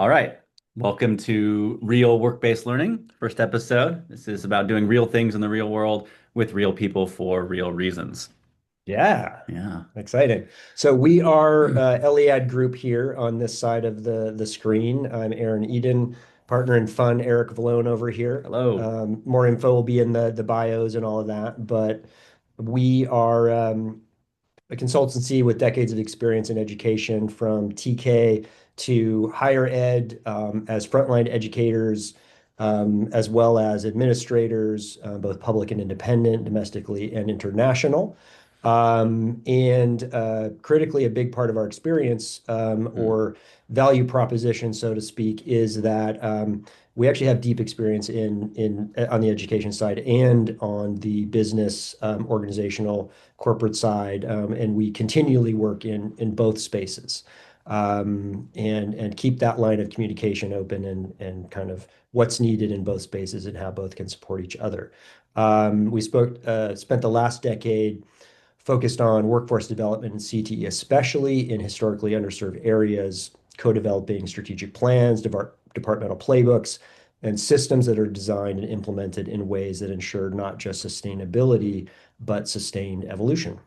All right. Welcome to Real Work-Based Learning, first episode. This is about doing real things in the real world with real people for real reasons. Yeah, Yeah. exciting. So we are Eliad Group here on this side of the screen. I'm Aaron Eden, partner in fun, Eric Vallone over here. Hello. More info will be in the bios and all of that, but we are a consultancy with decades of experience in education from TK to higher ed as frontline educators, as well as administrators, both public and independent, domestically and international. And critically, a big part of our experience Mm. or value proposition, so to speak, is that we actually have deep experience in on the education side and on the business, organizational, corporate side, and we continually work in both spaces, and keep that line of communication open and kind of what's needed in both spaces and how both can support each other. Spent the last decade focused on workforce development and CTE, especially in historically underserved areas, co-developing strategic plans, departmental playbooks, and systems that are designed and implemented in ways that ensure not just sustainability, but sustained evolution.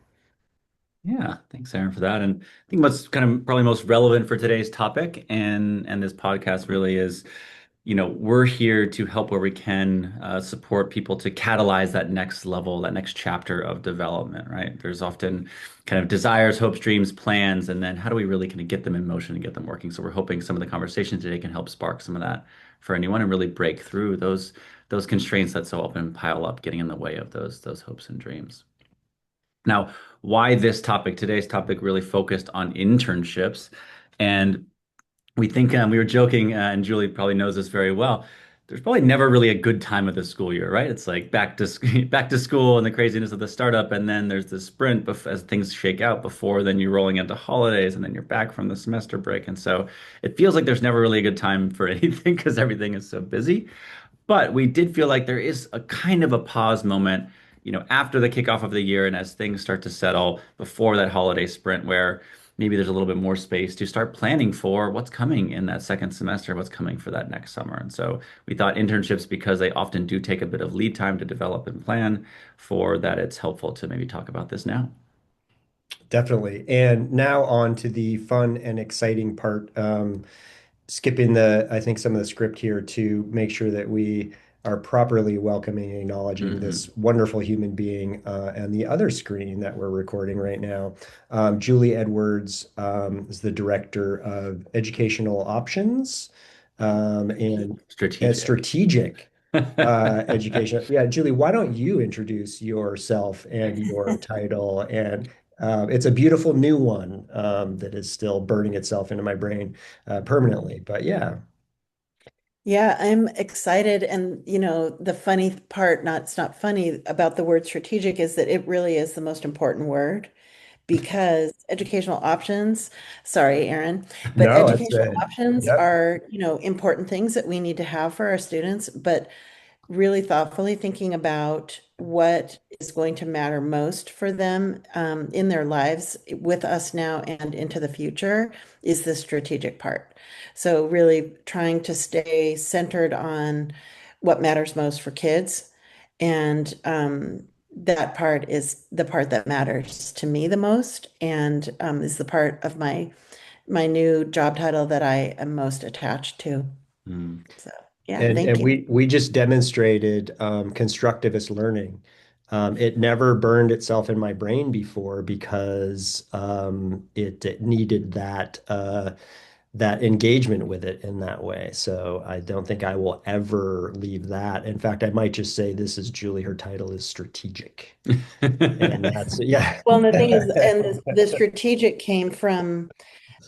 Yeah. Thanks, Aaron, for that. And I think what's kind of probably most relevant for today's topic and this podcast really is, we're here to help where we can support people to catalyze that next level, that next chapter of development, right? There's often kind of desires, hopes, dreams, plans, and then how do we really kind of get them in motion and get them working? So we're hoping some of the conversation today can help spark some of that for anyone and really break through those constraints that so often pile up, getting in the way of those hopes and dreams. Now, why this topic? Today's topic really focused on internships. And we think we were joking, and Julie probably knows this very well. There's probably never really a good time of the school year, right? It's like back to school and the craziness of the startup, and then there's the sprint as things shake out before then you're rolling into holidays, and then you're back from the semester break, and so it feels like there's never really a good time for anything because everything is so busy. But we did feel like there is a kind of a pause moment, after the kickoff of the year and as things start to settle before that holiday sprint where maybe there's a little bit more space to start planning for what's coming in that second semester, what's coming for that next summer. And so we thought internships, because they often do take a bit of lead time to develop and plan for that, it's helpful to maybe talk about this now. Definitely. And now on to the fun and exciting part. Skipping I think some of the script here to make sure that we are properly welcoming and acknowledging Hmm. this wonderful human being and the other screen that we're recording right now. Julie Edwards is the Director of Educational Options and Strategic. Strategic Education. Yeah, Julie, why don't you introduce yourself and your title? And it's a beautiful new one that is still burning itself into my brain permanently. But yeah, Yeah, I'm excited. And, the funny part, it's not funny about the word strategic is that it really is the most important word because educational options, sorry, Aaron, but no, it's educational options yep. are, important things that we need to have for our students. But really thoughtfully thinking about what is going to matter most for them in their lives with us now and into the future is the strategic part. So, really trying to stay centered on what matters most for kids. And that part is the part that matters to me the most and is the part of my new job title that I am most attached to. Mm. So, yeah, And thank you. we just demonstrated constructivist learning. It never burned itself in my brain before because it needed that engagement with it in that way. So I don't think I will ever leave that. In fact, I might just say this is Julie. Her title is strategic, and that's yeah. Well, and the thing is, and the strategic came from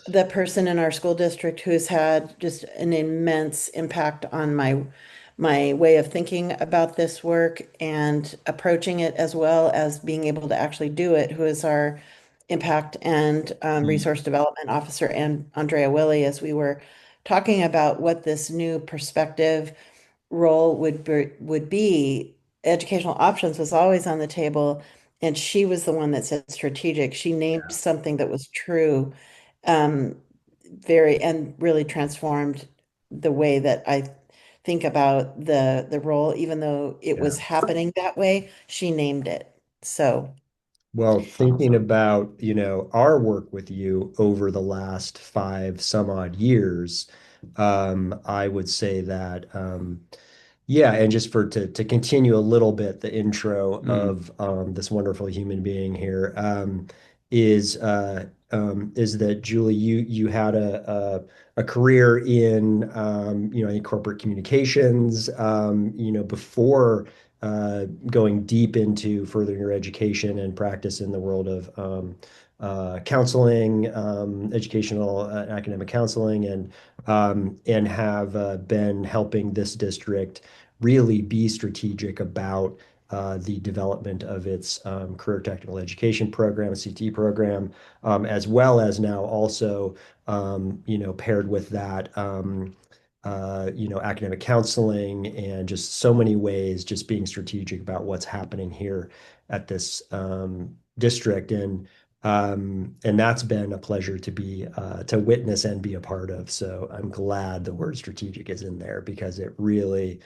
the person in our school district who's had just an immense impact on my way of thinking about this work and approaching it as well as being able to actually do it, who is our impact and Mm. resource development officer, and Andrea Willie, as we were talking about what this new perspective role would be, educational options was always on the table, and she was the one that said strategic. She named something that was true, um, very and really transformed the way that I think about the role, even though it Yeah. was happening that way, she named it. So, Well, thinking Awesome. about, our work with you over the last five some odd years, I would say that, yeah, and just to continue a little bit the intro Mm, of this wonderful human being here, is that Julie, you had a career in in corporate communications, before going deep into furthering your education and practice in the world of counseling, educational academic counseling, and have been helping this district really be strategic about the development of its career technical education program, a CT program, as well as now also, paired with that, academic counseling and just so many ways, just being strategic about what's happening here at this district. And that's been a pleasure to witness and be a part of. So I'm glad the word strategic is in there because it really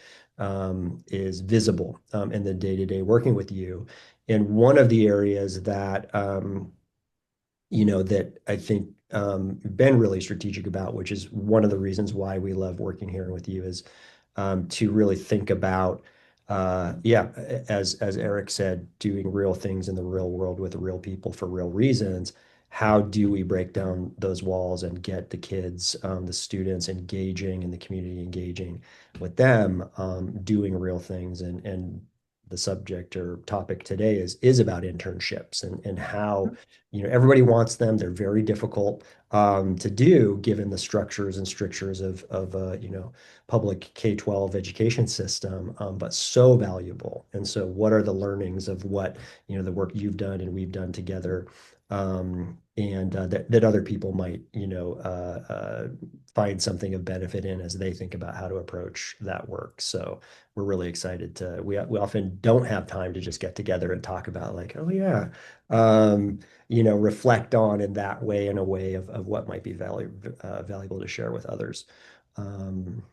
is visible in the day-to-day working with you. And one of the areas that that I think been really strategic about, which is one of the reasons why we love working here with you, is to really think about, yeah, as Eric said, doing real things in the real world with real people for real reasons. How do we break down those walls and get the kids, the students engaging and the community engaging with them, doing real things? And the subject or topic today is about internships and how everybody wants them. They're very difficult to do given the structures and strictures of public K-12 education system, but so valuable. And so, what are the learnings of what the work you've done and we've done together, and that other people might find something of benefit in as they think about how to approach that work. So we're really excited to. We often don't have time to just get together and talk about like, oh yeah. Reflect on in that way, in a way of what might be valuable to share with others. Um,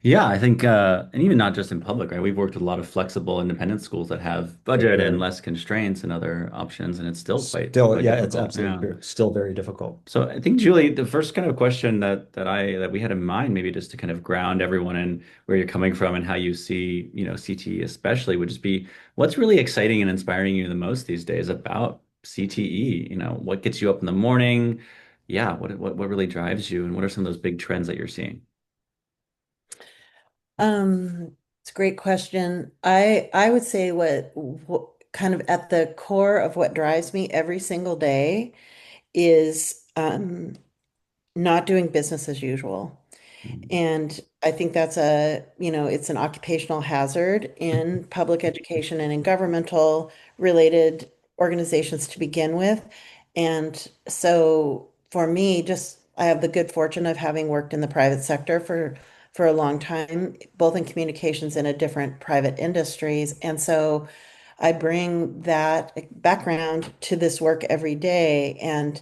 yeah, I think, and even not just in public, right? We've worked with a lot of flexible independent schools that have budget and sure. less constraints and other options, and it's still Still, quite yeah, it's difficult. absolutely Yeah. true. Still very difficult. So I think Julie, the first kind of question that we had in mind, maybe just to kind of ground everyone in where you're coming from and how you see, CTE especially, would just be what's really exciting and inspiring you the most these days about CTE? What gets you up in the morning? Yeah, what really drives you, and what are some of those big trends that you're seeing? it's a great question. I would say what kind of at the core of what drives me every single day is not doing business as usual. And I think that's it's an occupational hazard in public education and in governmental related organizations to begin with. And so for me, just I have the good fortune of having worked in the private sector for a long time, both in communications and at different private industries. And so I bring that background to this work every day and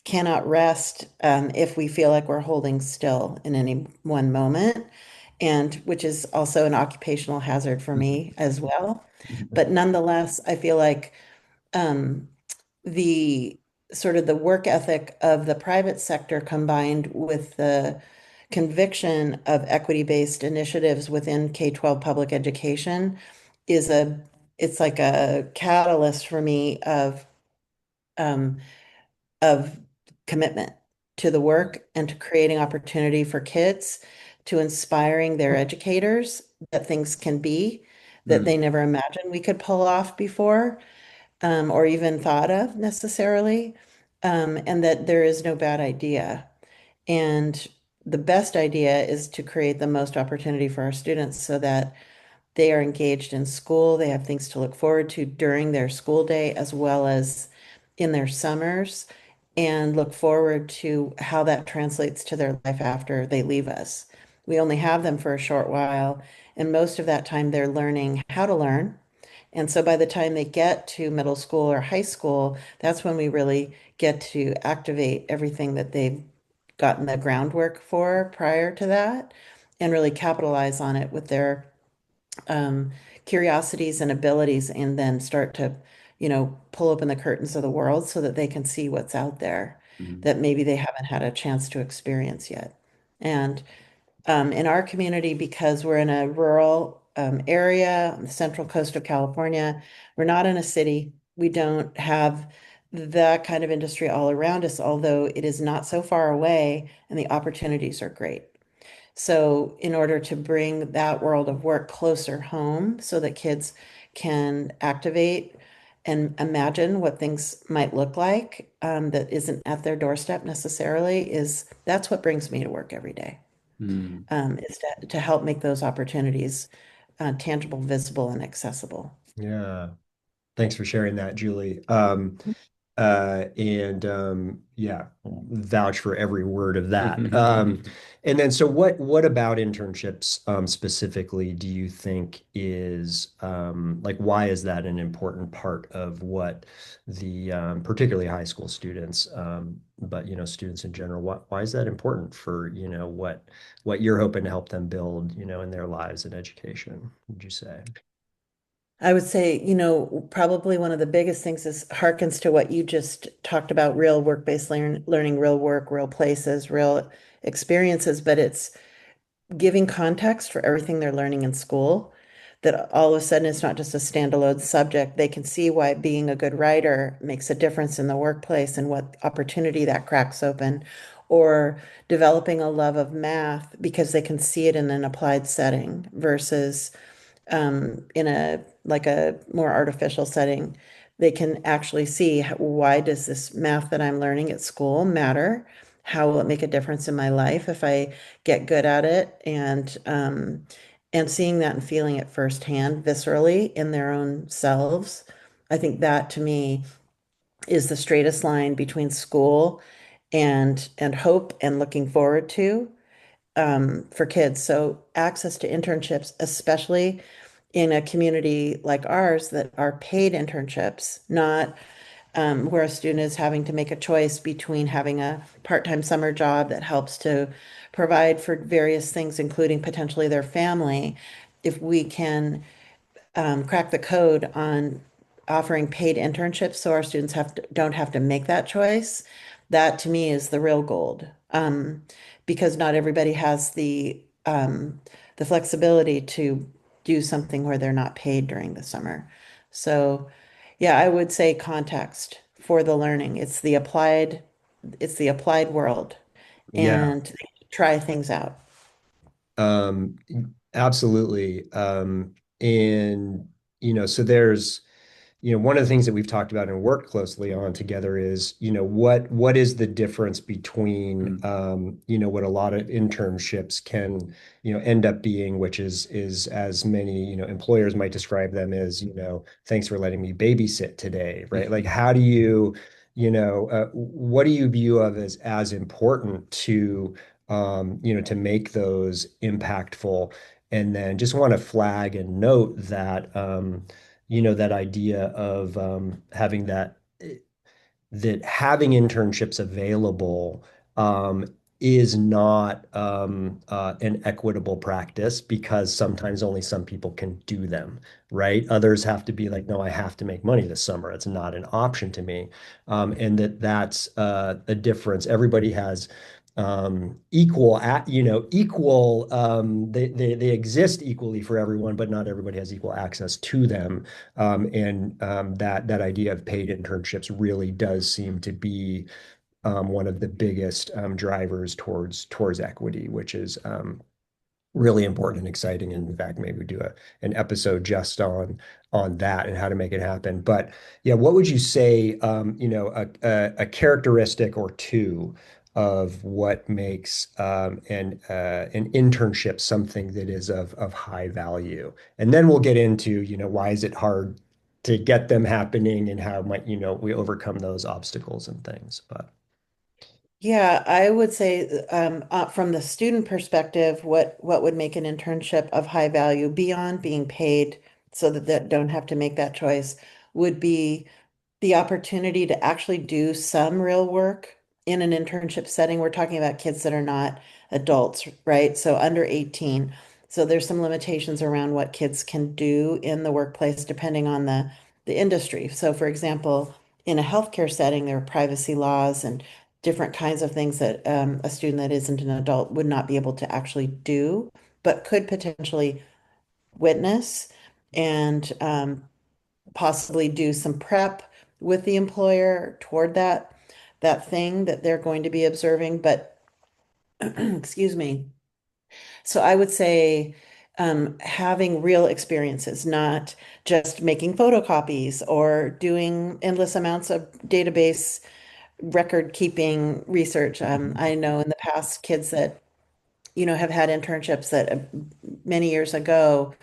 cannot rest if we feel like we're holding still in any one moment, and which is also an occupational hazard for me as well. But nonetheless, I feel like um, the sort of the work ethic of the private sector combined with the conviction of equity-based initiatives within K-12 public education is it's like a catalyst for me um, of commitment to the work and to creating opportunity for kids, to inspiring their educators that things can be that Mm, they never imagined we could pull off before, or even thought of necessarily, and that there is no bad idea. And the best idea is to create the most opportunity for our students so that they are engaged in school. They have things to look forward to during their school day as well as in their summers, and look forward to how that translates to their life after they leave us. We only have them for a short while, and most of that time they're learning how to learn. And so by the time they get to middle school or high school, that's when we really get to activate everything that they've gotten the groundwork for prior to that and really capitalize on it with their um, curiosities and abilities and then start to, pull open the curtains of the world so that they can see what's out there Mhm. that maybe they haven't had a chance to experience yet. And in our community, because we're in a rural area on the central coast of California, we're not in a city. We don't have that kind of industry all around us, although it is not so far away and the opportunities are great. So, in order to bring that world of work closer home so that kids can activate and imagine what things might look like that isn't at their doorstep necessarily, is that's what brings me to work every day, Mm. is to help make those opportunities tangible, visible, and accessible. Yeah. Thanks for sharing that, Julie. And yeah, vouch for every word of that. And then, so what about internships specifically do you think is like, why is that an important part of what the particularly high school students, but students in general, why is that important for what you're hoping to help them build in their lives and education, would you say? I would say, probably one of the biggest things is harkens to what you just talked about, real work-based learning, real work, real places, real experiences, but it's giving context for everything they're learning in school, that all of a sudden it's not just a standalone subject. They can see why being a good writer makes a difference in the workplace and what opportunity that cracks open, or developing a love of math because they can see it in an applied setting versus in a more artificial setting. They can actually see why does this math that I'm learning at school matter? How will it make a difference in my life if I get good at it? And seeing that and feeling it firsthand, viscerally in their own selves. I think that to me is the straightest line between school and hope and looking forward to for kids. So access to internships, especially in a community like ours that are paid internships, not where a student is having to make a choice between having a part-time summer job that helps to provide for various things, including potentially their family. If we can crack the code on offering paid internships so our students don't have to make that choice, that to me is the real gold. Because not everybody has the flexibility to do something where they're not paid during the summer. So, yeah, I would say context for the learning. It's the applied world Yeah. and try things out. Um, Absolutely. And so there's, one of the things that we've talked about and worked closely on together is, what is the difference between, Mm. what a lot of internships can, end up being, which is as many, employers might describe them as, thanks for letting me babysit today, right? Like, how do you, what do you view of as important to make those impactful? And then just want to flag and note that, that idea of having that having internships available um, is not an equitable practice because sometimes only some people can do them, right? Others have to be like, no, I have to make money this summer. It's not an option to me. And that's a difference. Everybody has equal, they exist equally for everyone, but not everybody has equal access to them. And that idea of paid internships really does seem to be one of the biggest drivers towards equity, which is really important and exciting. And in fact, maybe we do an episode just on that and how to make it happen. But yeah, what would you say, a characteristic or two of what makes an internship something that is of high value? And then we'll get into, why is it hard to get them happening and how might, we overcome those obstacles and things. But Yeah, I would say from the student perspective, what would make an internship of high value beyond being paid so that they don't have to make that choice would be the opportunity to actually do some real work in an internship setting, we're talking about kids that are not adults, right? So under 18. So there's some limitations around what kids can do in the workplace depending on the industry. So for example, in a healthcare setting, there are privacy laws and different kinds of things that a student that isn't an adult would not be able to actually do, but could potentially witness and possibly do some prep with the employer toward that thing that they're going to be observing. But excuse me. So I would say having real experiences, not just making photocopies or doing endless amounts of database record keeping research. I know in the past kids that, have had internships that many years ago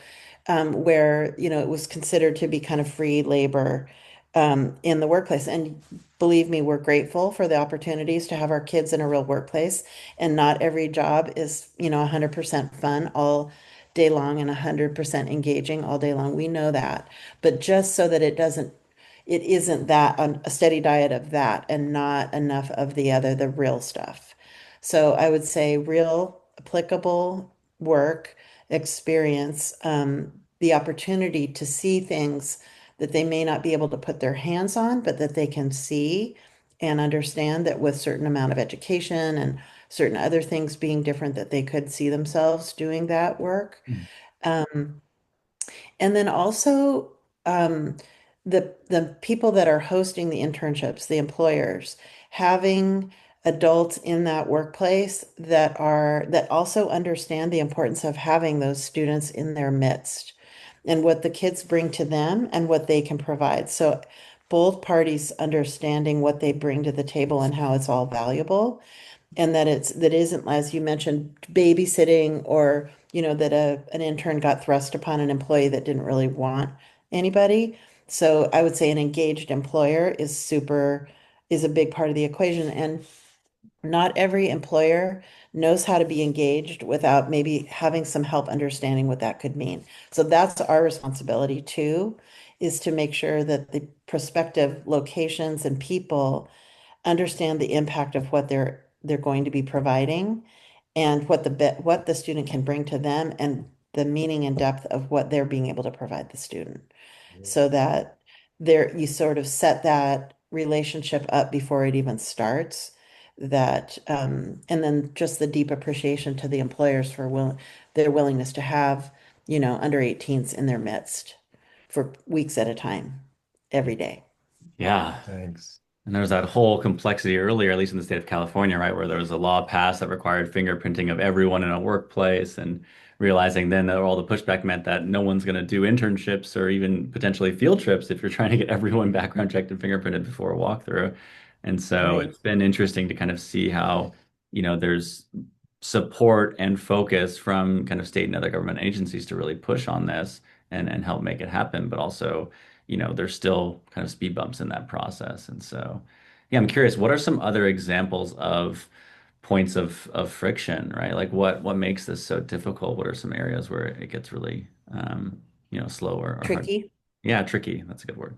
where, it was considered to be kind of free labor in the workplace. And believe me, we're grateful for the opportunities to have our kids in a real workplace. And not every job is, 100% fun all day long and 100% engaging all day long. We know that. But just so that it isn't that a steady diet of that and not enough of the other, the real stuff. So I would say real applicable work experience, the opportunity to see things that they may not be able to put their hands on, but that they can see and understand that with certain amount of education and certain other things being different, that they could see themselves doing that work. Um, and then also the people that are hosting the internships, the employers, having adults in that workplace that also understand the importance of having those students in their midst and what the kids bring to them and what they can provide. So both parties understanding what they bring to the table and how it's all valuable and that isn't, as you mentioned, babysitting or that an intern got thrust upon an employee that didn't really want anybody. So I would say an engaged employer is a big part of the equation, and not every employer knows how to be engaged without maybe having some help understanding what that could mean. So that's our responsibility too, is to make sure that the prospective locations and people understand the impact of what they're going to be providing and what the student can bring to them and the meaning and depth of what they're being able to provide the student so that there you sort of set that relationship up before it even starts that and then just the deep appreciation to the employers for their willingness to have under 18s in their midst for weeks at a time every day. Yeah. Thanks. And there's that whole complexity earlier, at least in the state of California, right, where there was a law passed that required fingerprinting of everyone in a workplace, and realizing then that all the pushback meant that no one's going to do internships or even potentially field trips if you're trying to get everyone background checked and fingerprinted before a walkthrough. And so Right. it's been interesting to kind of see how, there's support and focus from kind of state and other government agencies to really push on this and help make it happen, but also there's still kind of speed bumps in that process. And so, yeah, I'm curious, what are some other examples of points of friction, right? Like what makes this so difficult? What are some areas where it gets really, slow or hard? Tricky. Yeah, tricky. That's a good word.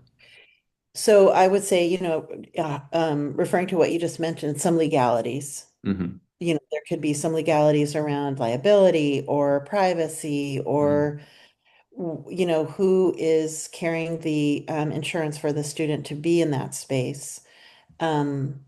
So I would say, referring to what you just mentioned, some legalities. Hmm. There could be some legalities around liability or privacy or, who is carrying the insurance for the student to be in that space. Um,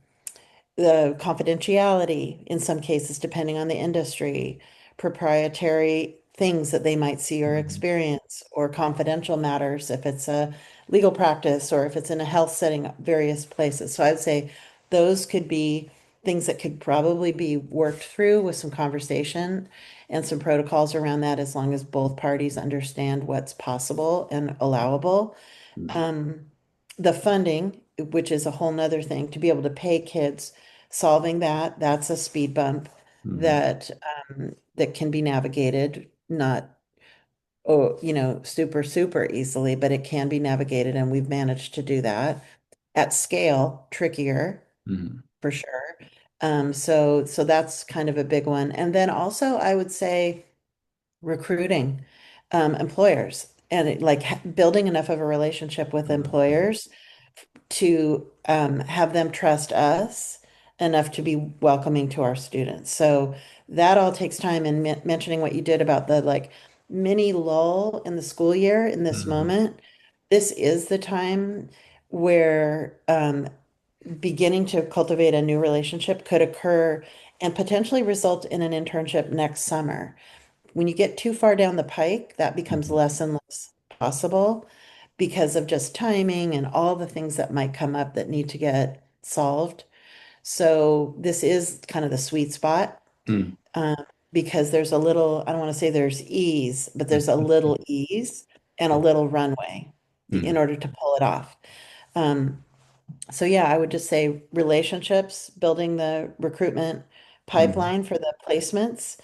the confidentiality in some cases, depending on the industry, proprietary things that they might see or Hmm. experience, or confidential matters if it's a legal practice or if it's in a health setting, various places. So I'd say those could be things that could probably be worked through with some conversation and some protocols around that as long as both parties understand what's possible and allowable. Um, the funding, which is a whole nother thing, to be able to pay kids, solving that's a speed bump Hmm. that that can be navigated, not super, super easily, but it can be navigated, and we've managed to do that. At scale, trickier Hmm. for sure. So that's kind of a big one. And then also I would say recruiting employers and building enough of a relationship with employers to have them trust us enough to be welcoming to our students. So that all takes time. And mentioning what you did about the like mini lull in the school year in this Mhm. moment, this is the time where beginning to cultivate a new relationship could occur and potentially result in an internship next summer. When you get too far down the pike, that becomes Mhm. less and less possible because of just timing and all the things that might come up that need to get solved. So this is kind of the sweet spot, Mm. um, because there's a little, I don't want to say there's ease, but there's a Mhm. little ease and a little runway in Mhm. order to pull it off. Um, so yeah, I would just say relationships, building the recruitment Mhm. pipeline for the placements,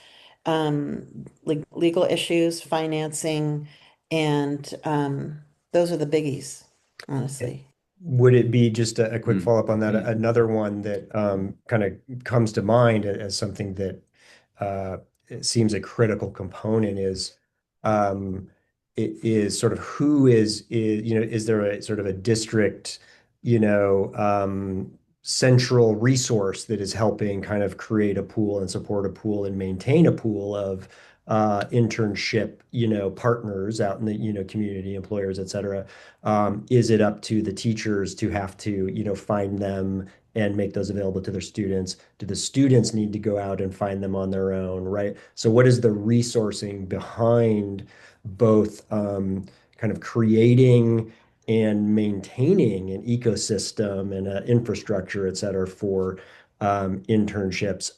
legal issues, financing, and those are the biggies, honestly. Would it be just a quick Mhm. follow-up on that? Another one that kind of comes to mind as something that uh, it seems a critical component is um, it is sort of who is is there a sort of a district central resource that is helping kind of create a pool and support a pool and maintain a pool of internship partners out in the community, employers, et cetera. Is it up to the teachers to have to, find them and make those available to their students? Do the students need to go out and find them on their own, right? So what is the resourcing behind both kind of creating and maintaining an ecosystem and an infrastructure, et cetera, for internships?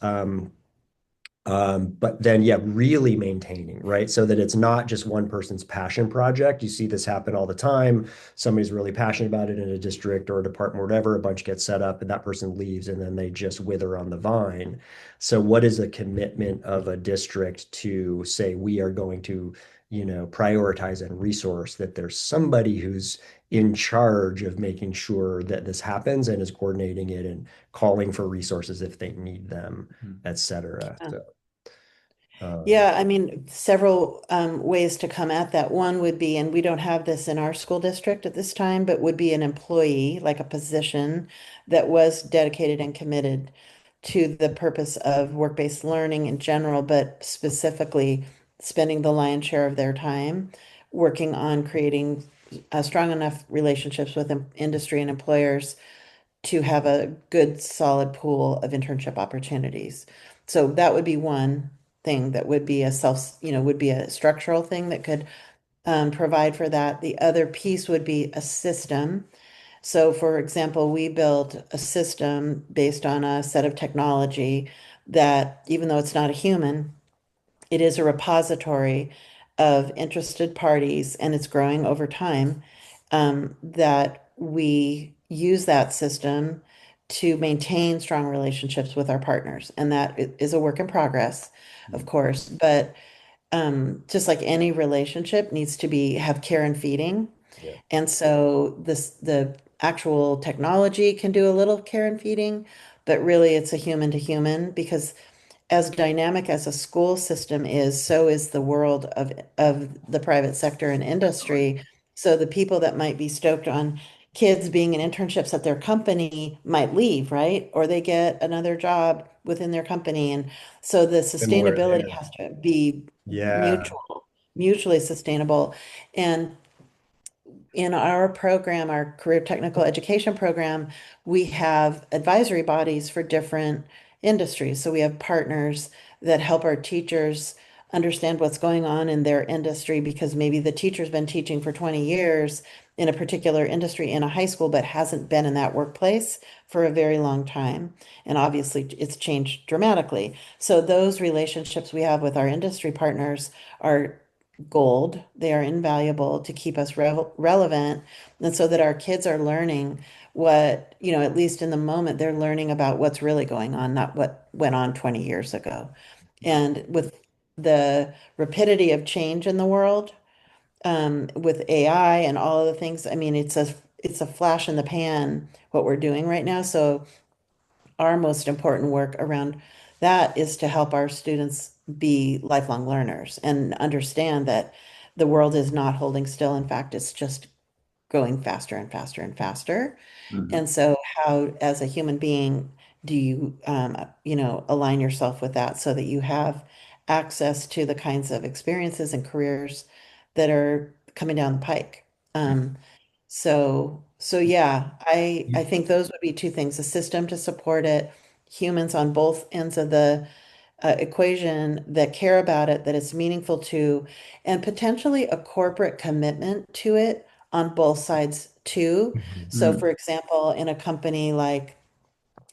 But then, yeah, really maintaining, right? So that it's not just one person's passion project. You see this happen all the time. Somebody's really passionate about it in a district or a department or whatever, a bunch gets set up and that person leaves and then they just wither on the vine. So what is a commitment of a district to say we are going to, prioritize and resource that there's somebody who's in charge of making sure that this happens and is coordinating it and calling for resources if they need them, Mhm. et cetera. Yeah. So um, Yeah, I mean, several ways to come at that. One would be, and we don't have this in our school district at this time, but would be an employee, like a position that was dedicated and committed to the purpose of work-based learning in general, but specifically spending the lion's share of their time working on creating strong enough relationships with industry and employers to have a good, solid pool of internship opportunities. So that would be one thing that would be a would be a structural thing that could provide for that. The other piece would be a system. So, for example, we built a system based on a set of technology that, even though it's not a human, it is a repository of interested parties, and it's growing over time, that we use that system to maintain strong relationships with our partners. And that is a work in progress, of course, but just like any relationship needs to be have care and feeding. yeah, And so the actual technology can do a little care and feeding, but really it's a human to human because as dynamic as a school system is, so is the world of the private sector and industry. So the people that might be stoked on kids being in internships at their company might leave, right? Or they get another job within their company. And so the similar sustainability there. has to be Yeah. mutual, mutually sustainable. And in our program, our career technical education program, we have advisory bodies for different industries. So we have partners that help our teachers understand what's going on in their industry because maybe the teacher's been teaching for 20 years in a particular industry in a high school, but hasn't been in that workplace for a very long time. And obviously, it's changed dramatically. So those relationships we have with our industry partners are gold. They are invaluable to keep us relevant. And so that our kids are learning what, at least in the moment, they're learning about what's really going on, not what went on 20 years ago. And with the rapidity of change in the world, with AI and all of the things, I mean, it's a flash in the pan what we're doing right now. So our most important work around that is to help our students be lifelong learners and understand that the world is not holding still. In fact, it's just going faster and faster and faster. Mhm. And so, how, as a human being, do you, align yourself with that so that you have access to the kinds of experiences and careers that are coming down the pike? So yeah, I think those would be two things: a system to support it, humans on both ends of the equation that care about it, that it's meaningful to, and potentially a corporate commitment to it on both sides too. So, Mm, for example, in a company like,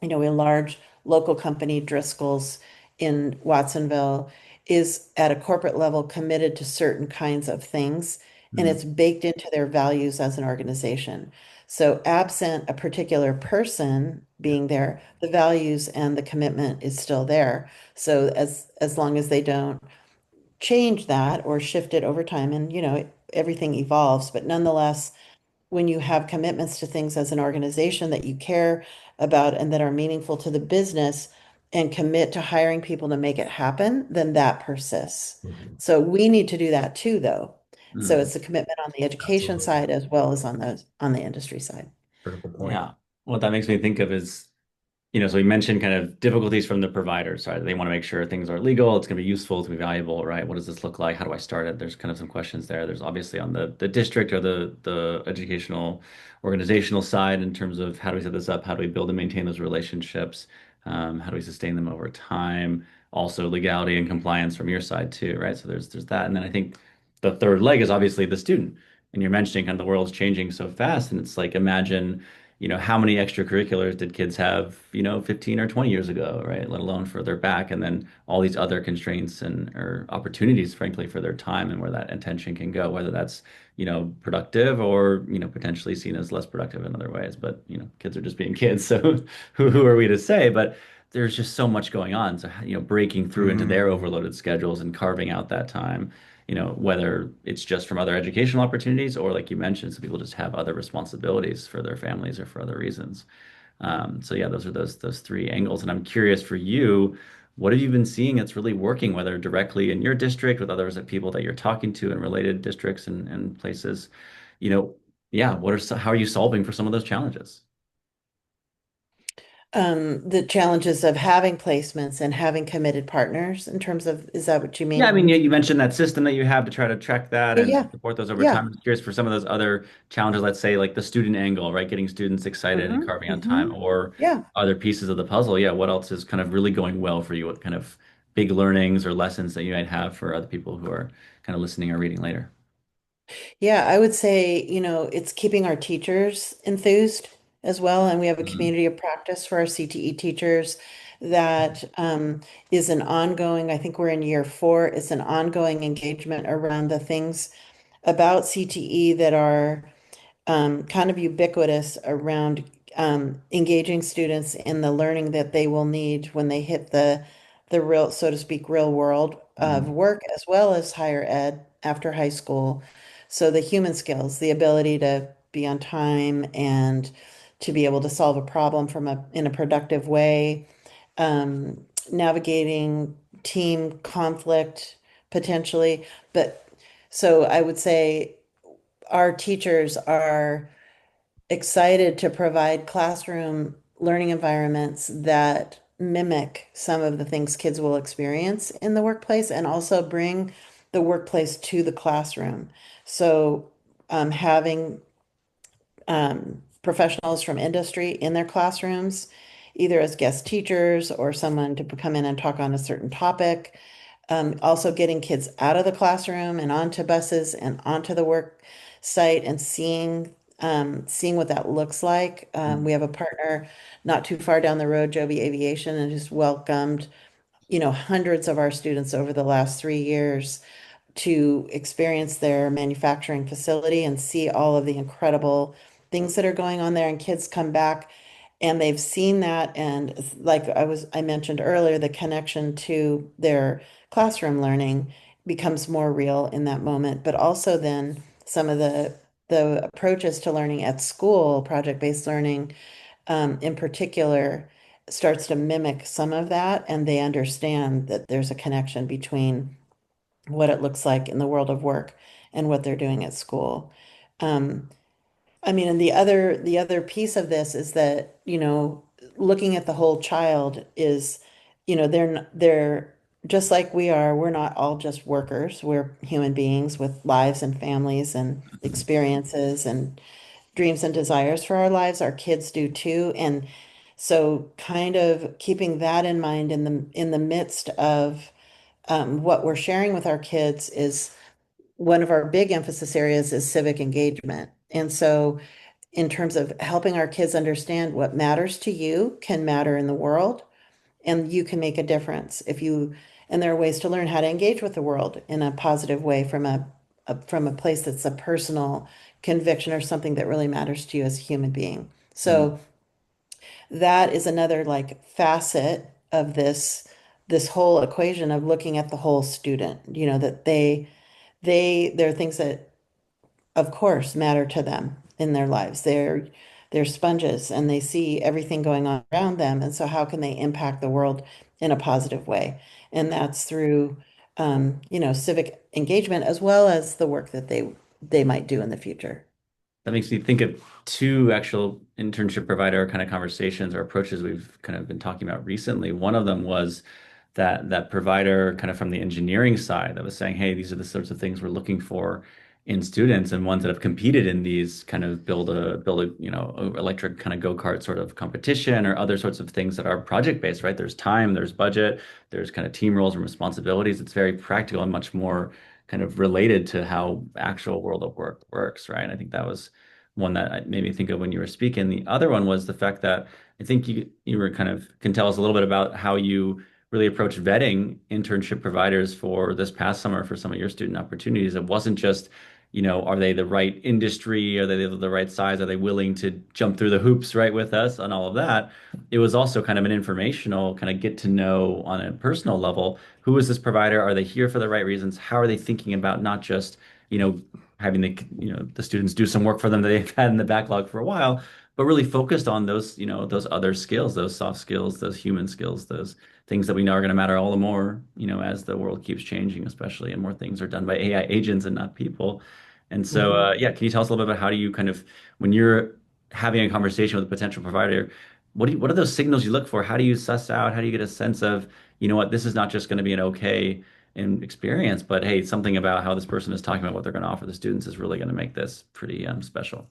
a large local company, Driscoll's in Watsonville, is at a corporate level committed to certain kinds of things, and mm, it's baked into their values as an organization. So, absent a particular person Yeah. being there, the values and the commitment is still there. So, as long as they don't change that or shift it over time, and everything evolves, but nonetheless, when you have commitments to things as an organization that you care about and that are meaningful to the business and commit to hiring people to make it happen, then that persists. Mhm. So we need to do that too, though. So mm. it's a commitment on the education Absolutely. side as well as on the industry side. Critical point. Yeah. What that makes me think of is, so we mentioned kind of difficulties from the provider side. They want to make sure things are legal, it's going to be useful, it's going to be valuable, right? What does this look like? How do I start it? There's kind of some questions there. There's obviously on the district or the educational organizational side in terms of how do we set this up? How do we build and maintain those relationships? How do we sustain them over time? Also legality and compliance from your side too, right? So there's that. And then I think the third leg is obviously the student. And you're mentioning kind of the world's changing so fast. And it's like imagine how many extracurriculars did kids have, 15 or 20 years ago, right? Let alone further back. And then all these other constraints and or opportunities, frankly, for their time and where that attention can go, whether that's, productive or, potentially seen as less productive in other ways. But, kids are just being kids. So who are we to say? But there's just so much going on. So, breaking through into their Mhm. overloaded schedules and carving out that time, whether it's just from other educational opportunities or like you mentioned, some people just have other responsibilities for their families or for other reasons. So yeah, those are those three angles. And I'm curious for you, what have you been seeing that's really working, whether directly in your district with others that people that you're talking to in related districts and places? You know, yeah, how are you solving for some of those challenges? The challenges of having placements and having committed partners in terms of, is that what you Yeah, I mean? mean, you mentioned that system that you have to try to track that Yeah, and yeah, support those over time. yeah. I'm just curious for some of those other challenges, let's say like the student angle, right? Getting students excited and Hmm. carving out Hmm. time, or Yeah. other pieces of the puzzle. Yeah, what else is kind of really going well for you? What kind of big learnings or lessons that you might have for other people who are kind of listening or reading later? Yeah, I would say, it's keeping our teachers enthused as well. And we have a Mm, community of practice for our CTE teachers that is an ongoing, I think we're in year 4. It's an ongoing engagement around the things about CTE that are kind of ubiquitous around engaging students in the learning that they will need when they hit the real, so to speak, real world of mm, work as well as higher ed after high school. So the human skills, the ability to be on time and to be able to solve a problem in a productive way, navigating team conflict potentially. But so I would say our teachers are excited to provide classroom learning environments that mimic some of the things kids will experience in the workplace and also bring the workplace to the classroom. So, having professionals from industry in their classrooms, either as guest teachers or someone to come in and talk on a certain topic. Also getting kids out of the classroom and onto buses and onto the work site and seeing what that looks like. mm, We have a partner not too far down the road, Joby Aviation, and just welcomed, hundreds of our students over the last 3 years to experience their manufacturing facility and see all of the incredible things that are going on there. And kids come back and they've seen that. And like I mentioned earlier, the connection to their classroom learning becomes more real in that moment. But also then some of the approaches to learning at school, project-based learning, in particular, starts to mimic some of that, and they understand that there's a connection between what it looks like in the world of work and what they're doing at school. Um, I mean, and the other piece of this is that, looking at the whole child is, they're just like we are. We're not all just workers. We're human beings with lives and families and experiences and dreams and desires for our lives. Our kids do too. And so kind of keeping that in mind in the midst of what we're sharing with our kids is one of our big emphasis areas is civic engagement. And so in terms of helping our kids understand what matters to you can matter in the world, and you can make a difference if you, and there are ways to learn how to engage with the world in a positive way from a place that's a personal conviction or something that really matters to you as a human being. Mm. So that is another like facet of this whole equation of looking at the whole student, that there are things that of course matter to them in their lives. They're sponges and they see everything going on around them. And so how can they impact the world in a positive way? And that's through civic engagement as well as the work that they might do in the future. That makes me think of two actual internship provider kind of conversations or approaches we've kind of been talking about recently. One of them was that provider kind of from the engineering side that was saying, hey, these are the sorts of things we're looking for in students, and ones that have competed in these kind of build a electric kind of go-kart sort of competition or other sorts of things that are project based, right? There's time, there's budget, there's kind of team roles and responsibilities. It's very practical and much more kind of related to how actual world of work works, right? And I think that was one that made me think of when you were speaking. The other one was the fact that I think you were kind of can tell us a little bit about how you really approach vetting internship providers for this past summer for some of your student opportunities. It wasn't just, are they the right industry? Are they the right size? Are they willing to jump through the hoops right with us and all of that? It was also kind of an informational kind of get to know on a personal level. Who is this provider? Are they here for the right reasons? How are they thinking about not just, you know, having the students do some work for them that they've had in the backlog for a while, but really focused on those, those other skills, those soft skills, those human skills, those things that we know are going to matter all the more, as the world keeps changing, especially and more things are done by AI agents and not people. And so, Mhm. yeah, can you tell us a little bit about how do you kind of, when you're having a conversation with a potential provider, what are those signals you look for? How do you suss out? How do you get a sense of, what, this is not just going to be an okay in experience, but hey, something about how this person is talking about what they're going to offer the students is really going to make this pretty special.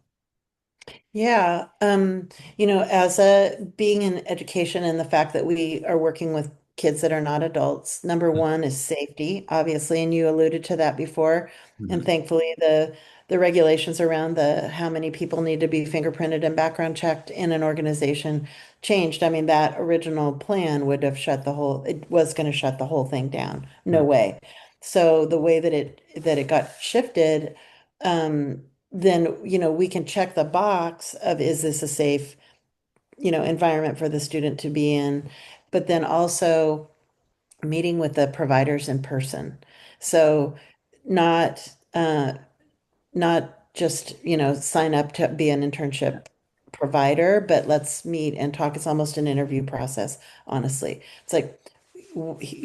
Yeah, as a being in education and the fact that we are working with kids that are not adults, number one is safety, obviously, and you alluded to that before. And Mhm. thankfully, the regulations around the how many people need to be fingerprinted and background checked in an organization changed. I mean, that original plan would have it was going to shut the whole thing down. No Mhm. way. So the way that it got shifted, then, we can check the box of is this a safe, environment for the student to be in, but then also meeting with the providers in person. So not not just, sign up to be an internship provider, but let's meet and talk. It's almost an interview process, honestly. It's like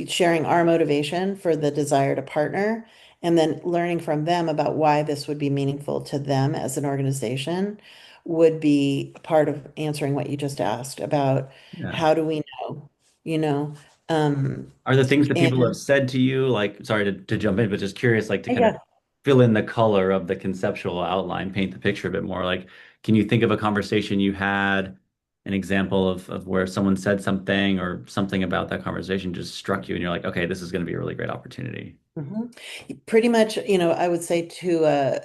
sharing our motivation for the desire to partner and then learning from them about why this would be meaningful to them as an organization would be a part of answering what you just asked about Yeah. how do we know, you know, um, Are there things that people have and said to you, like, sorry to jump in, but just curious, like to kind of yeah. fill in the color of the conceptual outline, paint the picture a bit more. Like, can you think of a conversation you had, an example of where someone said something or something about that conversation just struck you and you're like, okay, this is going to be a really great opportunity. Mhm. Pretty much, I would say to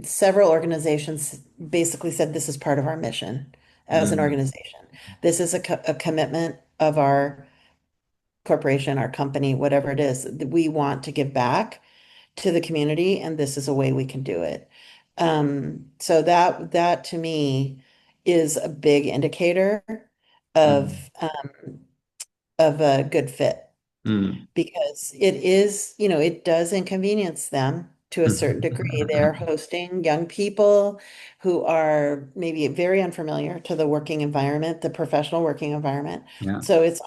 several organizations basically said this is part of our mission as an Mm, organization. This is a commitment of our corporation, our company, whatever it is. We want to give back to the community, and this is a way we can do it. So that to me is a big indicator mm, of of a good fit mm. because it does inconvenience them to a certain degree. They're hosting young people who are maybe very unfamiliar to the working environment, the professional working environment. Yeah. So it's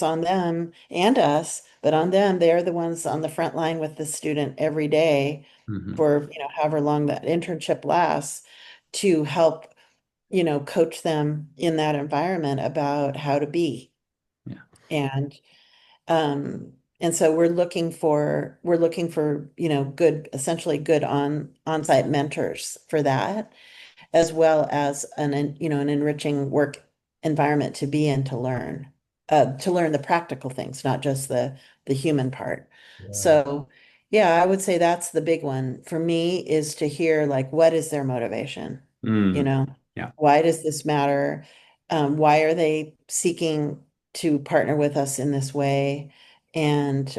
on them and us, but on them, they're the ones on the front line with the student every day Hmm. for, however long that internship lasts to help. coach them in that environment about how to be. Yeah. And and so we're looking for, good, essentially good on-site mentors for that, as well as an enriching work environment to be in to learn the practical things, not just the human part. Yeah. So yeah, I would say that's the big one for me, is to hear like, what is their motivation? You Mm. know, Yeah. why does this matter? Why are they seeking to partner with us in this way? And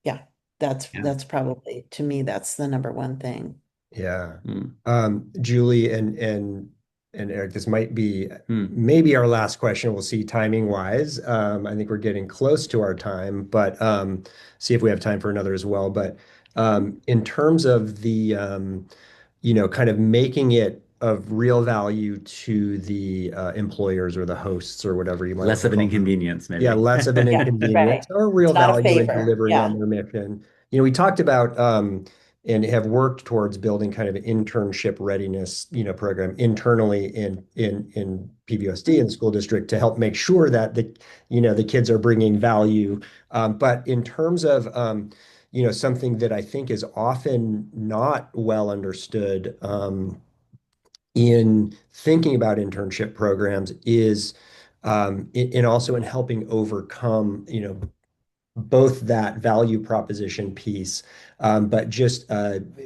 yeah, that's Yeah. that's probably, to me, that's the number one thing. Yeah. Mm. Julie and Eric, this might be Mm. maybe our last question. We'll see timing wise. I think we're getting close to our time, but see if we have time for another as well. But in terms of the kind of making it of real value to the employers or the hosts or whatever you might Less want to of an call them. inconvenience, Yeah, maybe. less of an Yeah, right. inconvenience or It's real not a value in favor. delivering on Yeah. their mission. We talked about and have worked towards building kind of an internship readiness, program internally in PVOSD in the school district to help make sure that the kids are bringing value. But in terms of something that I think is often not well understood in thinking about internship programs is and also in helping overcome, both that value proposition piece, but just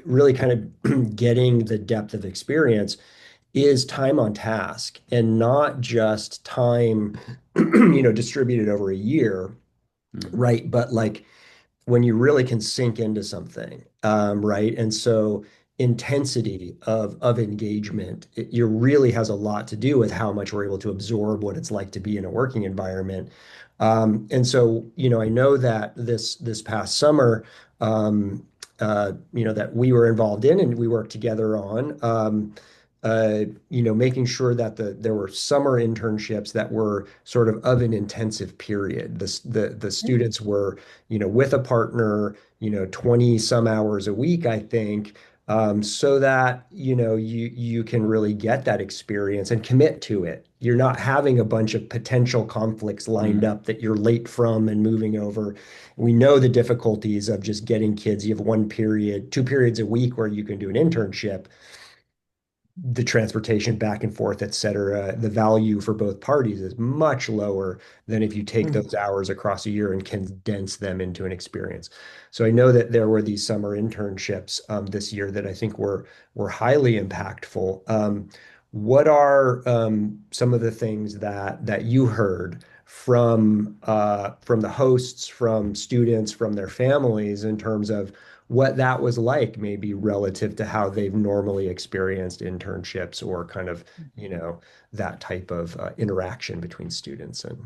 really kind of getting the depth of experience is time on task and not just time, distributed over a year, Mm. right? But like when you really can sink into something, right? And so intensity of engagement, it really has a lot to do with how much we're able to absorb what it's like to be in a working environment. And so, I know that this past summer, that we were involved in and we worked together on, making sure that there were summer internships that were sort of an intensive period. The students were with a partner, 20 some hours a week, I think, so that, you can really get that experience and commit to it. You're not having a bunch of potential conflicts lined Mm. up that you're late from and moving over. We know the difficulties of just getting kids. You have one period, 2 periods a week where you can do an internship, the transportation back and forth, et cetera, the value for both parties is much lower than if you take Mhm. those hours across a year and condense them into an experience. So I know that there were these summer internships this year that I think were highly impactful. What are some of the things that you heard from the hosts, from students, from their families in terms of what that was like, maybe relative to how they've normally experienced internships or kind of, that type of interaction between students and.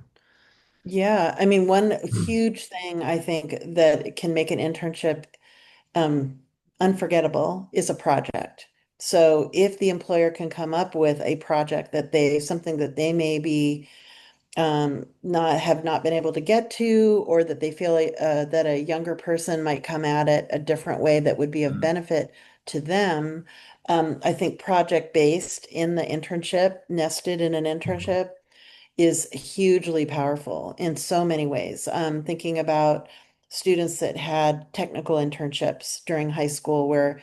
Yeah, I mean, one huge thing I think that can make an internship um, unforgettable is a project. So if the employer can come up with a project something that they maybe not have not been able to get to, or that they feel that a younger person might come at it a different way that would be of Mm. benefit to them. I think project based in the internship, nested in an Mhm. internship, is hugely powerful in so many ways. Thinking about students that had technical internships during high school where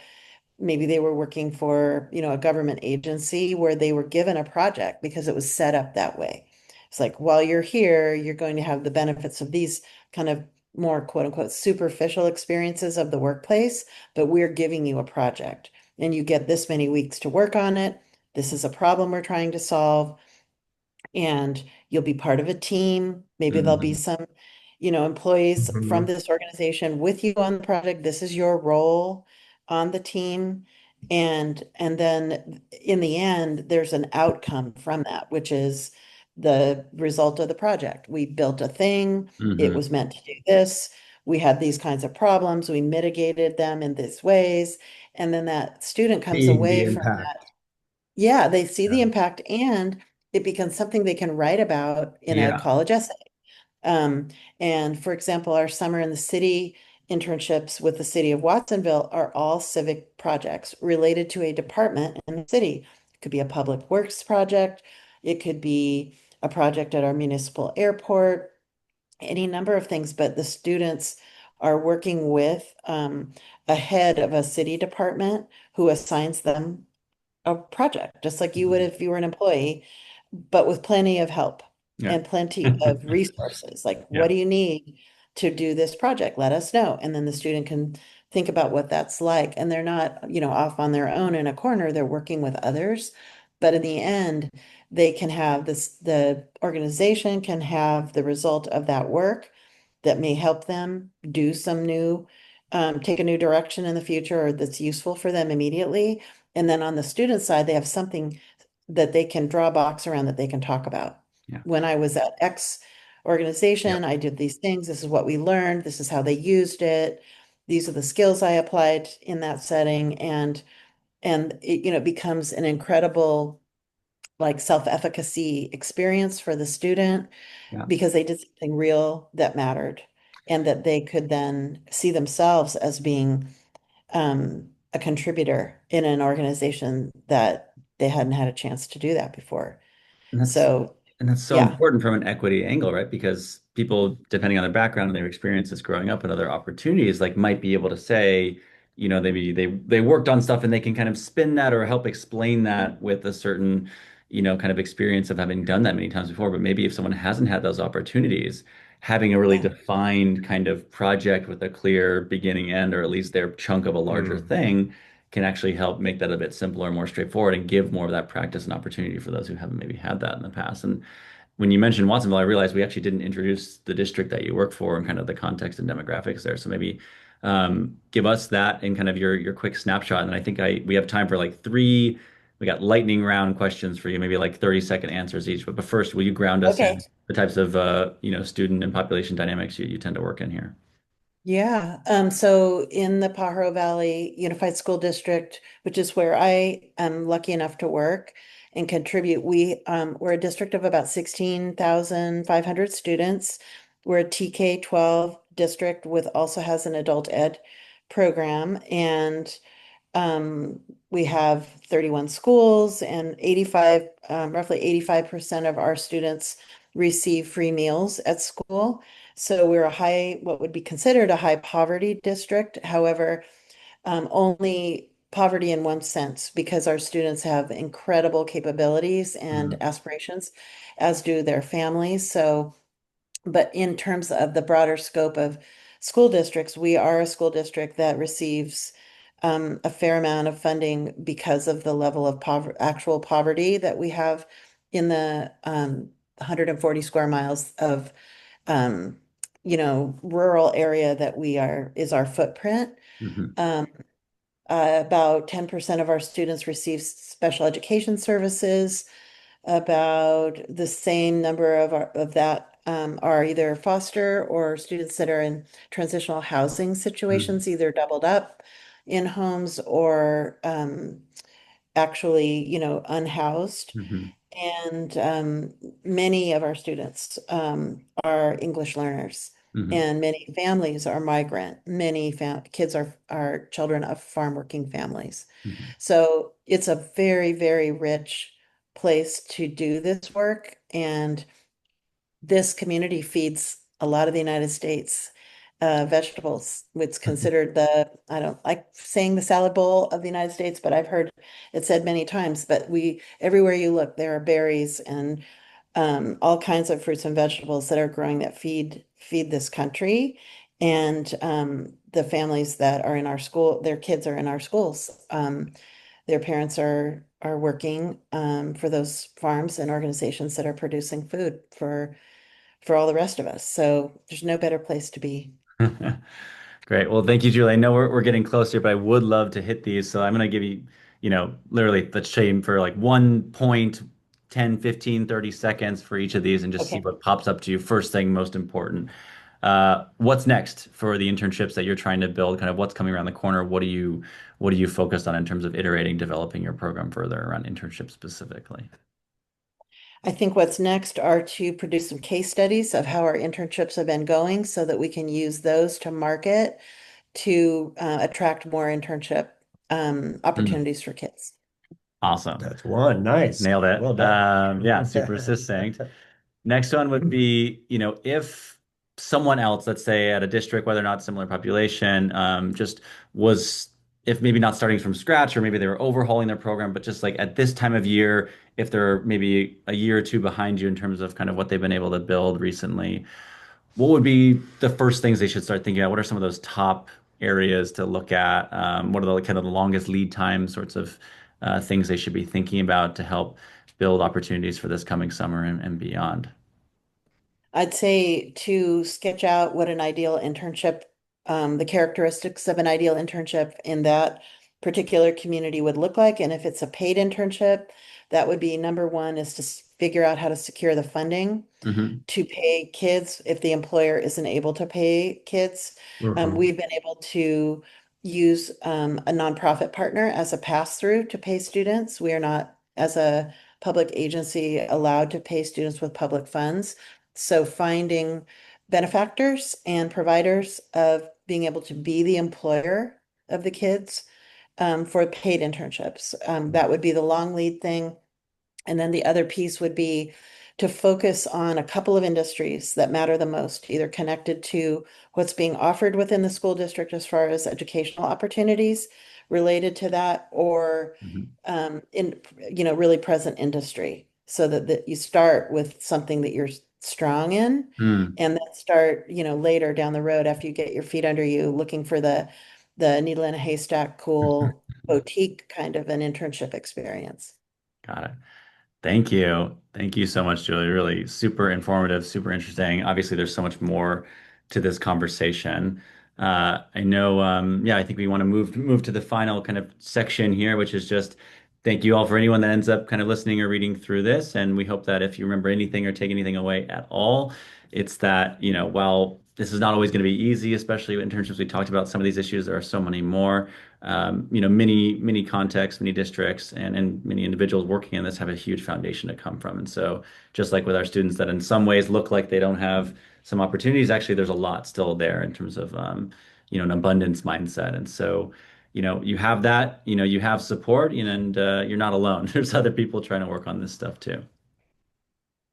maybe they were working for, a government agency where they were given a project because it was set up that way. It's like, while you're here, you're going to have the benefits of these kind of more quote unquote superficial experiences of the workplace, but we're giving you a project and you get this many weeks to work on it. This is a problem we're trying to solve, and you'll be part of a team. Maybe there'll be Mm. some, employees from Mhm. this organization with you on the project. This is your role on the team. And then in the end, there's an outcome from that, which is the result of the project. We built a thing. It Mhm. was meant to do this. We had these kinds of problems. We mitigated them in these ways. And then that student comes Seeing the away from, impact. yeah, they see the Yeah. impact, and it becomes something they can write about in a Yeah. college essay. Um, and for example, our summer in the city internships with the city of Watsonville are all civic projects related to a department in the city It could be a public works project. It could be a project at our municipal airport, any number of things, but the students are working with a head of a city department who assigns them a project, just like you would Mhm. if you were an employee, but with plenty of help Yeah. and plenty of resources. Like, what Yeah. do you need to do this project? Let us know. And then the student can think about what that's like. And they're not, off on their own in a corner. They're working with others. But in the end, they can have this, the organization can have the result of that work that may help them do some new, take a new direction in the future or that's useful for them immediately. And then on the student side, they have something that they can draw a box around that they can talk about. Yeah. When I was at X Yep. organization, I did these things. This is what we learned. This is how they used it. These are the skills I applied in that setting. And it, becomes an incredible like self-efficacy experience for the student Yeah. because they did something real that mattered and that they could then see themselves as being a contributor in an organization that they hadn't had a chance to do that before. And that's So, and that's so yeah, important from an equity angle, right? Because people, depending on their background and their experiences growing up and other opportunities, like might be able to say, maybe they worked on stuff and they can kind of spin that or help explain that with a certain, kind of experience of having done that many times before. But maybe if someone hasn't had those opportunities, having a really yeah, defined kind of project with a clear beginning end, or at least their chunk of a larger Mm. thing, can actually help make that a bit simpler and more straightforward and give more of that practice and opportunity for those who haven't maybe had that in the past. And when you mentioned Watsonville, I realized we actually didn't introduce the district that you work for and kind of the context and demographics there. So maybe give us that and kind of your quick snapshot. And I think we have time for like three. We got lightning round questions for you, maybe like 30-second answers each. But first, will you ground us okay. in the types of student and population dynamics you tend to work in here? Yeah. So in the Pajaro Valley Unified School District, which is where I am lucky enough to work and contribute, we're a district of about 16,500 students. We're a TK-12 district with also has an adult ed program. And Um, we have 31 schools and 85, roughly 85% of our students receive free meals at school. So we're what would be considered a high poverty district. However, only poverty in one sense because our students have incredible capabilities and Mhm. aspirations, as do their families. So but in terms of the broader scope of school districts, we are a school district that receives a fair amount of funding because of the level of actual poverty that we have in the 140 square miles of um, rural area that is our footprint. Mhm. Um, about 10% of our students receive special education services. About the same number of that are either foster or students that are in transitional housing Mhm. situations, either doubled up in homes or actually, unhoused. Mhm. And many of our students are English learners, Mhm. and many families are migrant. Many kids are children of farm working families. Mhm. So it's a very, very rich place to do this work. And this community feeds a lot of the United States vegetables. It's Mhm. considered I don't like saying the salad bowl of the United States, but I've heard it said many times. But everywhere you look, there are berries and all kinds of fruits and vegetables that are growing that feed this country. And the families that are in our school, their kids are in our schools. Their parents are working for those farms and organizations that are producing food for all the rest of us. So there's no better place to be. Great. Well, thank you, Julie. I know we're getting closer, but I would love to hit these. So I'm going to give you, literally let's aim for like 1 point, 10, 15, 30 seconds for each of these and just see Okay. what pops up to you. First thing, most important. What's next for the internships that you're trying to build? Kind of what's coming around the corner? What are you focused on in terms of iterating, developing your program further around internships specifically? I think what's next are to produce some case studies of how our internships have been going so that we can use those to market to attract more internship Mm. opportunities for kids. Awesome. That's one. Nice. Nailed it. Well done. Yeah, super succinct. Next one would be, if someone else, let's say at a district, whether or not similar population, just was, if maybe not starting from scratch, or maybe they were overhauling their program, but just like at this time of year, if they're maybe a year or two behind you in terms of kind of what they've been able to build recently, what would be the first things they should start thinking about? What are some of those top areas to look at? What are the kind of the longest lead time sorts of things they should be thinking about to help build opportunities for this coming summer and beyond? I'd say to sketch out what an ideal internship, the characteristics of an ideal internship in that particular community would look like. And if it's a paid internship, that would be number one is to figure out how to secure the funding Hmm. to pay kids if the employer isn't able to pay kids. Hmm. We've been able to use a nonprofit partner as a pass-through to pay students. We are not, as a public agency, allowed to pay students with public funds. So finding benefactors and providers of being able to be the employer of the kids for paid internships. That would be the long lead thing. And then the other piece would be to focus on a couple of industries that matter the most, either connected to what's being offered within the school district as far as educational opportunities related to that, or Hmm. in really present industry, so that you start with something that you're strong in, Mm, and then start later down the road after you get your feet under you looking for the needle in a haystack cool boutique kind of an internship experience. got it. Thank you. Thank you so much, Julie. Really super informative, super interesting. Obviously, there's so much more to this conversation. I know, yeah, I think we want to move to the final kind of section here, which is just thank you all for anyone that ends up kind of listening or reading through this. And we hope that if you remember anything or take anything away at all, it's that, while this is not always going to be easy, especially with internships, we talked about some of these issues, there are so many more many contexts, many districts, and many individuals working in this have a huge foundation to come from. And so, just like with our students that in some ways look like they don't have some opportunities, actually, there's a lot still there in terms of, an abundance mindset. And so, you have that, you have support, and you're not alone. There's other people trying to work on this stuff too.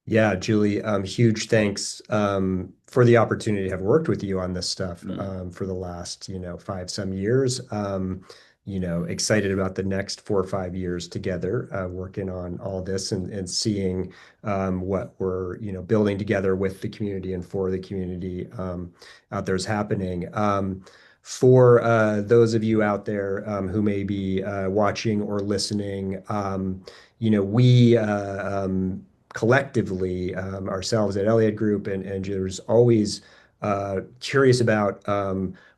Yeah, Julie, huge thanks for the opportunity to have worked with you on this stuff Mm. for the last, five some years. Excited about the next 4 or 5 years together, working on all this and seeing what we're, building together with the community and for the community out there is happening. For those of you out there who may be watching or listening, we collectively, ourselves at Eliad Group and there's always curious about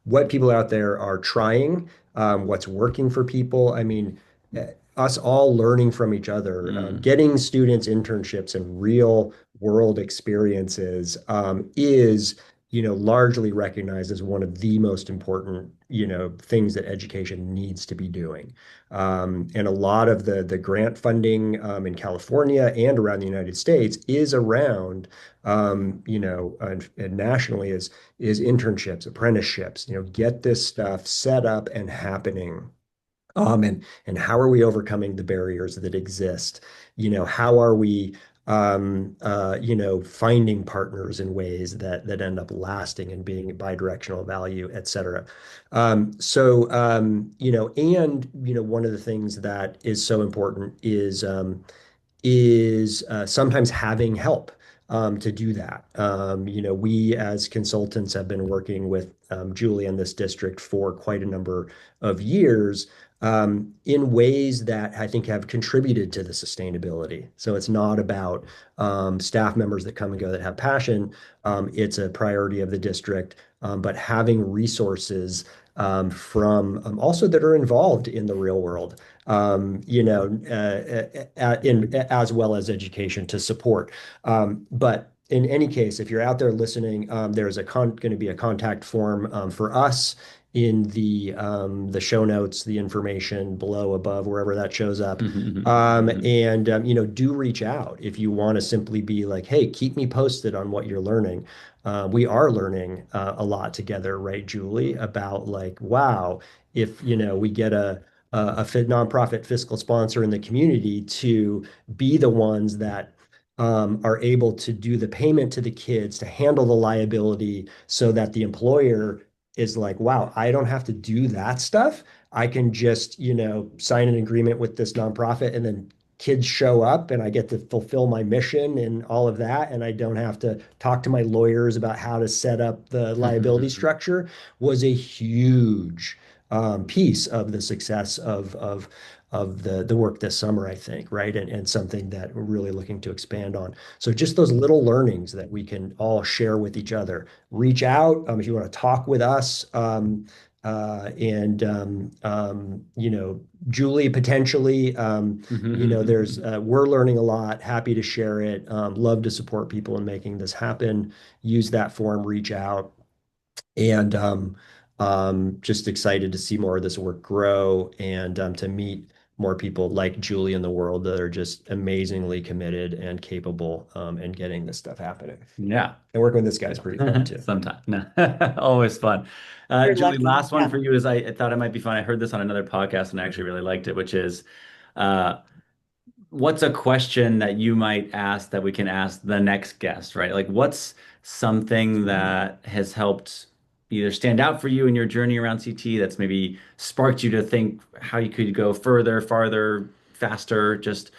what people out there are trying, what's working for people. I mean, us all learning from each other, Mm. getting students internships and real world experiences is, largely recognized as one of the most important, things that education needs to be doing. And a lot of the grant funding in California and around the United States is around, and nationally is internships, apprenticeships, get this stuff set up and happening. And how are we overcoming the barriers that exist? How are we finding partners in ways that end up lasting and being bidirectional value, et cetera. One of the things that is so important is sometimes having help to do that. We as consultants have been working with Julie in this district for quite a number of years in ways that I think have contributed to the sustainability. So it's not about staff members that come and go that have passion. It's a priority of the district, but having resources from also that are involved in the real world as well as education to support. But in any case, if you're out there listening, there's going to be a contact form for us in the show notes, the information below, above, wherever that shows up. And do reach out if you want to simply be like, hey, keep me posted on what you're learning. We are learning a lot together, right, Julie, about like, wow, if we get nonprofit fiscal sponsor in the community to be the ones that are able to do the payment to the kids, to handle the liability so that the employer is like, wow, I don't have to do that stuff. I can just, sign an agreement with this nonprofit and then kids show up and I get to fulfill my mission and all of that. And I don't have to talk to my lawyers about how to set up the liability structure was a huge piece of the success of the work this summer, I think, right? And something that we're really looking to expand on. So just those little learnings that we can all share with each other. Reach out if you want to talk with us. And Julie potentially, there's we're learning a lot. Happy to share it. Love to support people in making this happen. Use that form, reach out, and just excited to see more of this work grow and to meet more people like Julie in the world that are just amazingly committed and capable and getting this stuff happening. Yeah. And working with this guy is pretty fun too. Sometimes. No. Always fun. You're Julie, lucky. last one Yeah. for you is I thought it might be fun. I heard this on another podcast and I actually really liked it, which is uh, what's a question that you might ask that we can ask the next guest, right? Like, what's something that has helped either stand out for you in your journey around CT that's maybe sparked you to think how you could go further, farther, faster? Just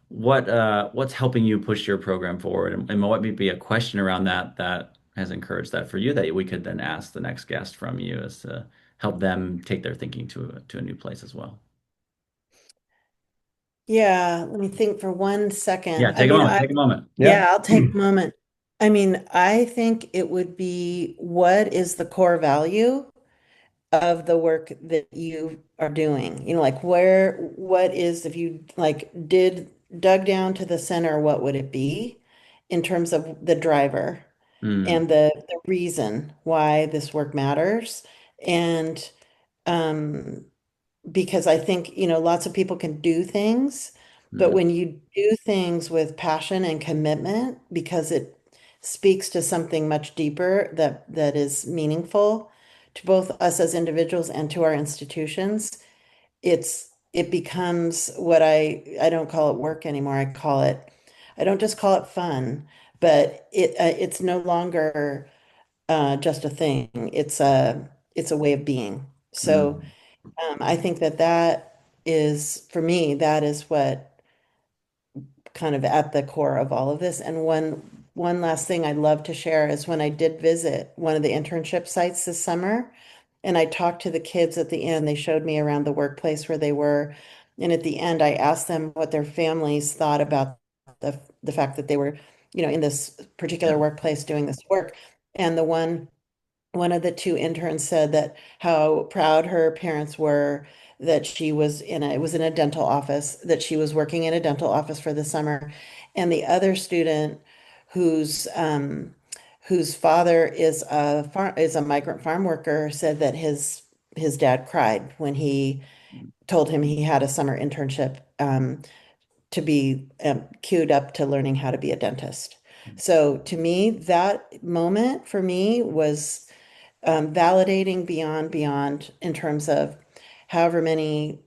what's helping you push your program forward, and what may be a question around that that has encouraged that for you that we could then ask the next guest from you as to help them take their thinking to a new place as well. Yeah, let me think for one Yeah, second. I take a mean, moment. Take a moment. Yeah. yeah, I'll take a moment. I mean, I think it would be what is the core value of the work that you are doing? Like what is, if you like dug down to the center, what would it be in terms of the driver Mm, and the reason why this work matters? And um, because I think, lots of people can do things, but mm, when you do things with passion and commitment, because it speaks to something much deeper that is meaningful to both us as individuals and to our institutions, it becomes what I don't call it work anymore. I don't just call it fun, but it's no longer just a thing. It's a way of being. So mm, I think that is, for me, that is what kind of at the core of all of this. And one last thing I'd love to share is when I did visit one of the internship sites this summer, and I talked to the kids at the end, they showed me around the workplace where they were. And at the end, I asked them what their families thought about the fact that they were, in this yeah. particular workplace doing this work. And one of the two interns said that how proud her parents were that she was it was in a dental office, that she was working in a dental office for the summer. And the other student whose whose father is a migrant farm worker said that his dad cried when he told him he had a summer internship to be queued up to learning how to be a dentist. So to me, that moment for me was validating beyond in terms of however many